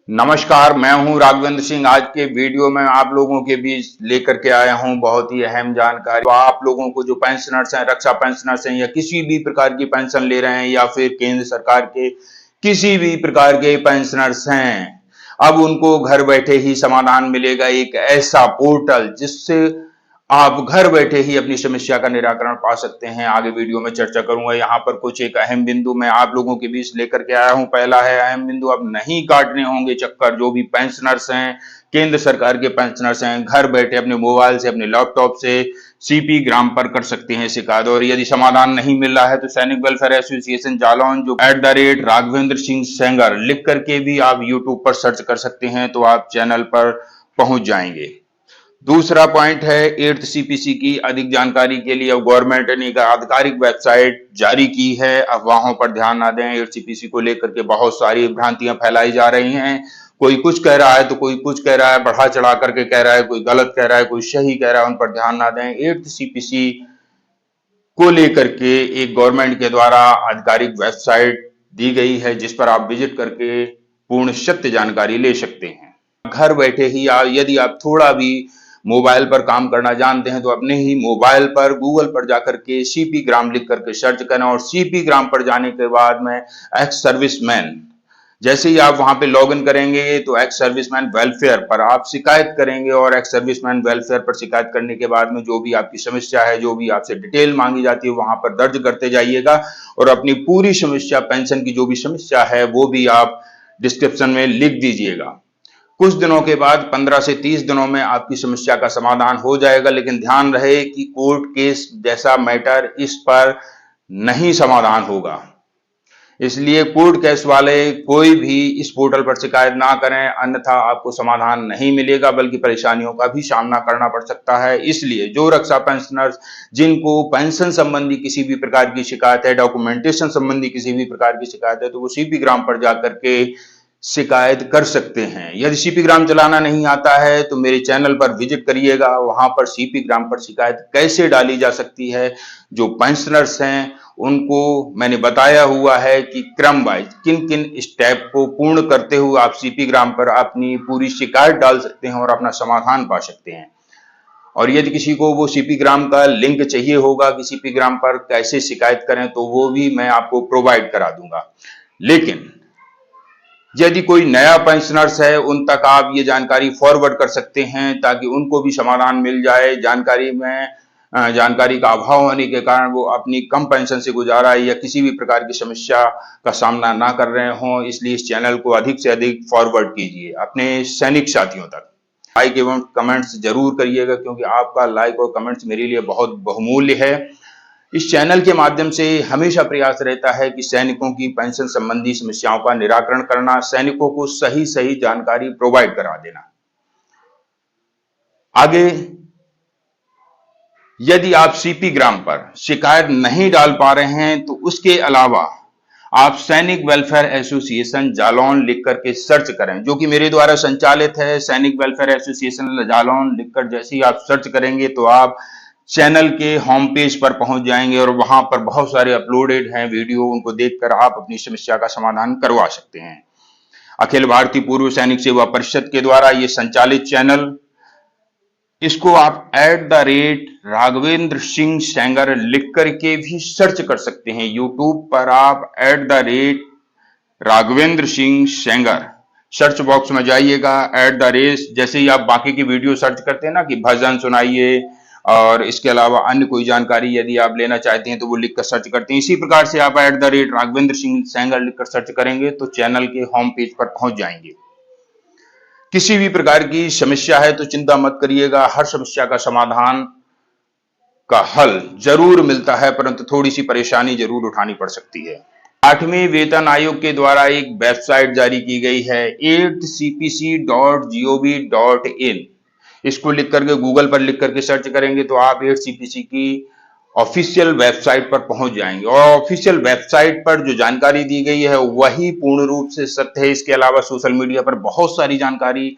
नमस्कार, मैं हूं राघवेंद्र सिंह। आज के वीडियो में आप लोगों के बीच लेकर के आया हूं बहुत ही अहम जानकारी। तो आप लोगों को जो पेंशनर्स हैं, रक्षा पेंशनर्स हैं या किसी भी प्रकार की पेंशन ले रहे हैं या फिर केंद्र सरकार के किसी भी प्रकार के पेंशनर्स हैं, अब उनको घर बैठे ही समाधान मिलेगा। एक ऐसा पोर्टल जिससे आप घर बैठे ही अपनी समस्या का निराकरण पा सकते हैं। आगे वीडियो में चर्चा करूंगा। यहाँ पर कुछ एक अहम बिंदु मैं आप लोगों के बीच लेकर के आया हूं। पहला है अहम बिंदु, अब नहीं काटने होंगे चक्कर। जो भी पेंशनर्स हैं, केंद्र सरकार के पेंशनर्स हैं, घर बैठे अपने मोबाइल से, अपने लैपटॉप से सीपी ग्राम पर कर सकते हैं शिकायत। और यदि समाधान नहीं मिल रहा है तो सैनिक वेलफेयर एसोसिएशन जालौन, जो @राघवेंद्र सिंह सेंगर लिख करके भी आप यूट्यूब पर सर्च कर सकते हैं, तो आप चैनल पर पहुंच जाएंगे। दूसरा पॉइंट है 8th सीपीसी की अधिक जानकारी के लिए अब गवर्नमेंट ने एक आधिकारिक वेबसाइट जारी की है। अफवाहों पर ध्यान ना दें। 8th सीपीसी को लेकर के बहुत सारी भ्रांतियां फैलाई जा रही हैं। कोई कुछ कह रहा है तो कोई कुछ कह रहा है, बढ़ा चढ़ा करके कह रहा है, कोई गलत कह रहा है, कोई सही कह रहा है। उन पर ध्यान ना दें। 8th सीपीसी को लेकर के एक गवर्नमेंट के द्वारा आधिकारिक वेबसाइट दी गई है जिस पर आप विजिट करके पूर्ण सत्य जानकारी ले सकते हैं। घर बैठे ही यदि आप थोड़ा भी मोबाइल पर काम करना जानते हैं तो अपने ही मोबाइल पर गूगल पर जाकर के सीपी ग्राम लिख करके सर्च करें और सीपी ग्राम पर जाने के बाद में एक्स सर्विसमैन, जैसे ही आप वहां पे लॉग इन करेंगे तो एक्स सर्विसमैन वेलफेयर पर आप शिकायत करेंगे और एक्स सर्विसमैन वेलफेयर पर शिकायत करने के बाद में जो भी आपकी समस्या है, जो भी आपसे डिटेल मांगी जाती है, वहां पर दर्ज करते जाइएगा और अपनी पूरी समस्या, पेंशन की जो भी समस्या है वो भी आप डिस्क्रिप्शन में लिख दीजिएगा। कुछ दिनों के बाद 15 से 30 दिनों में आपकी समस्या का समाधान हो जाएगा। लेकिन ध्यान रहे कि कोर्ट केस जैसा मैटर इस पर नहीं समाधान होगा, इसलिए कोर्ट केस वाले कोई भी इस पोर्टल पर शिकायत ना करें, अन्यथा आपको समाधान नहीं मिलेगा बल्कि परेशानियों का भी सामना करना पड़ सकता है। इसलिए जो रक्षा पेंशनर्स जिनको पेंशन संबंधी किसी भी प्रकार की शिकायत है, डॉक्यूमेंटेशन संबंधी किसी भी प्रकार की शिकायत है, तो वो सीपी ग्राम पर जाकर के शिकायत कर सकते हैं। यदि सीपी ग्राम चलाना नहीं आता है तो मेरे चैनल पर विजिट करिएगा। वहां पर सीपी ग्राम पर शिकायत कैसे डाली जा सकती है, जो पेंशनर्स हैं उनको मैंने बताया हुआ है कि क्रम वाइज किन किन स्टेप को पूर्ण करते हुए आप सीपी ग्राम पर अपनी पूरी शिकायत डाल सकते हैं और अपना समाधान पा सकते हैं। और यदि किसी को वो सीपी ग्राम का लिंक चाहिए होगा कि सीपी ग्राम पर कैसे शिकायत करें, तो वो भी मैं आपको प्रोवाइड करा दूंगा। लेकिन यदि कोई नया पेंशनर्स है उन तक आप ये जानकारी फॉरवर्ड कर सकते हैं ताकि उनको भी समाधान मिल जाए। जानकारी का अभाव होने के कारण वो अपनी कम पेंशन से गुजारा या किसी भी प्रकार की समस्या का सामना ना कर रहे हों, इसलिए इस चैनल को अधिक से अधिक फॉरवर्ड कीजिए अपने सैनिक साथियों तक। लाइक एवं कमेंट्स जरूर करिएगा क्योंकि आपका लाइक और कमेंट्स मेरे लिए बहुत बहुमूल्य है। इस चैनल के माध्यम से हमेशा प्रयास रहता है कि सैनिकों की पेंशन संबंधी समस्याओं का निराकरण करना, सैनिकों को सही सही जानकारी प्रोवाइड करा देना। आगे यदि आप सीपी ग्राम पर शिकायत नहीं डाल पा रहे हैं तो उसके अलावा आप सैनिक वेलफेयर एसोसिएशन जालौन लिख करके सर्च करें, जो कि मेरे द्वारा संचालित है। सैनिक वेलफेयर एसोसिएशन जालौन लिखकर जैसे ही आप सर्च करेंगे तो आप चैनल के होम पेज पर पहुंच जाएंगे और वहां पर बहुत सारे अपलोडेड हैं वीडियो, उनको देखकर आप अपनी समस्या का समाधान करवा सकते हैं। अखिल भारतीय पूर्व सैनिक सेवा परिषद के द्वारा ये संचालित चैनल, इसको आप @राघवेंद्र सिंह सेंगर लिख करके भी सर्च कर सकते हैं। यूट्यूब पर आप @राघवेंद्र सिंह सेंगर सर्च बॉक्स में जाइएगा। जैसे ही आप बाकी की वीडियो सर्च करते हैं ना कि भजन सुनाइए और इसके अलावा अन्य कोई जानकारी यदि आप लेना चाहते हैं तो वो लिखकर सर्च करते हैं। इसी प्रकार से आप @राघवेंद्र सिंह सेंगर लिखकर सर्च करेंगे तो चैनल के होम पेज पर पहुंच जाएंगे। किसी भी प्रकार की समस्या है तो चिंता मत करिएगा, हर समस्या का समाधान का हल जरूर मिलता है, परंतु थोड़ी सी परेशानी जरूर उठानी पड़ सकती है। 8वें वेतन आयोग के द्वारा एक वेबसाइट जारी की गई है 8cpc.gov.in। इसको लिख करके गूगल पर लिख करके सर्च करेंगे तो आप 8cpc की ऑफिशियल वेबसाइट पर पहुंच जाएंगे और ऑफिशियल वेबसाइट पर जो जानकारी दी गई है वही पूर्ण रूप से सत्य है। इसके अलावा सोशल मीडिया पर बहुत सारी जानकारी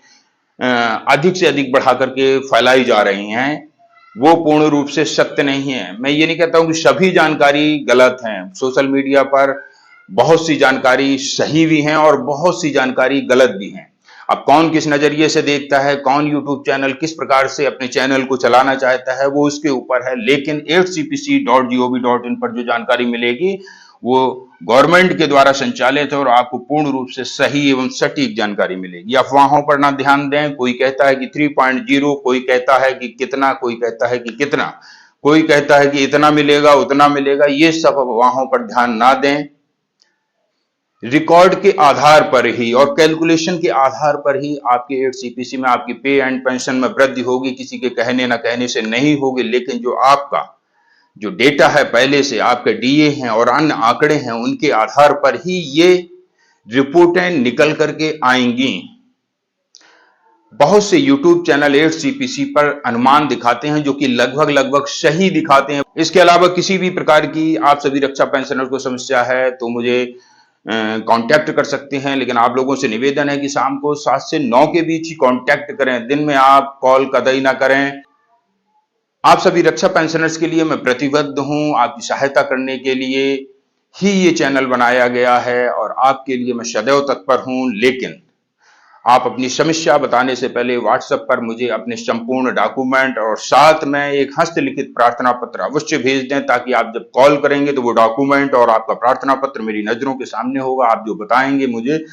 अधिक से अधिक बढ़ा करके फैलाई जा रही हैं, वो पूर्ण रूप से सत्य नहीं है। मैं ये नहीं कहता हूं कि सभी जानकारी गलत है। सोशल मीडिया पर बहुत सी जानकारी सही भी हैं और बहुत सी जानकारी गलत भी हैं। अब कौन किस नजरिए से देखता है, कौन यूट्यूब चैनल किस प्रकार से अपने चैनल को चलाना चाहता है, वो उसके ऊपर है। लेकिन 8cpc.gov.in पर जो जानकारी मिलेगी वो गवर्नमेंट के द्वारा संचालित है और आपको पूर्ण रूप से सही एवं सटीक जानकारी मिलेगी। अफवाहों पर ना ध्यान दें। कोई कहता है कि 3.0, कोई कहता है कि कितना, कोई कहता है कि कितना, कोई कहता है कि इतना मिलेगा, उतना मिलेगा। ये सब अफवाहों पर ध्यान ना दें। रिकॉर्ड के आधार पर ही और कैलकुलेशन के आधार पर ही आपके 8cpc में आपकी पे एंड पेंशन में वृद्धि होगी। किसी के कहने ना कहने से नहीं होगी। लेकिन जो आपका जो डेटा है, पहले से आपके डीए हैं और अन्य आंकड़े हैं, उनके आधार पर ही ये रिपोर्टें निकल करके आएंगी। बहुत से यूट्यूब चैनल 8cpc पर अनुमान दिखाते हैं जो कि लगभग सही दिखाते हैं। इसके अलावा किसी भी प्रकार की आप सभी रक्षा पेंशनर को समस्या है तो मुझे कांटेक्ट कर सकते हैं। लेकिन आप लोगों से निवेदन है कि शाम को 7 से 9 के बीच ही कांटेक्ट करें। दिन में आप कॉल कतई ना करें। आप सभी रक्षा पेंशनर्स के लिए मैं प्रतिबद्ध हूं। आपकी सहायता करने के लिए ही ये चैनल बनाया गया है और आपके लिए मैं सदैव तत्पर हूं। लेकिन आप अपनी समस्या बताने से पहले व्हाट्सएप पर मुझे अपने संपूर्ण डॉक्यूमेंट और साथ में एक हस्तलिखित प्रार्थना पत्र अवश्य भेज दें, ताकि आप जब कॉल करेंगे तो वो डॉक्यूमेंट और आपका प्रार्थना पत्र मेरी नजरों के सामने होगा। आप जो बताएंगे मुझे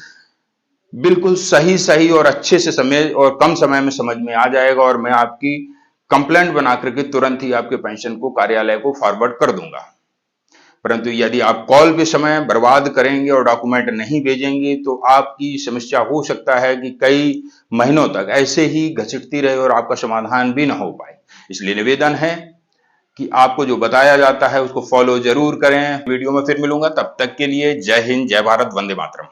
बिल्कुल सही और अच्छे से समय और कम समय में समझ में आ जाएगा और मैं आपकी कंप्लेंट बना करके तुरंत ही आपके पेंशन को कार्यालय को फॉरवर्ड कर दूंगा। परंतु यदि आप कॉल पे समय बर्बाद करेंगे और डॉक्यूमेंट नहीं भेजेंगे तो आपकी समस्या हो सकता है कि कई महीनों तक ऐसे ही घसीटती रहे और आपका समाधान भी ना हो पाए। इसलिए निवेदन है कि आपको जो बताया जाता है उसको फॉलो जरूर करें। वीडियो में फिर मिलूंगा, तब तक के लिए जय हिंद, जय भारत, वंदे मातरम।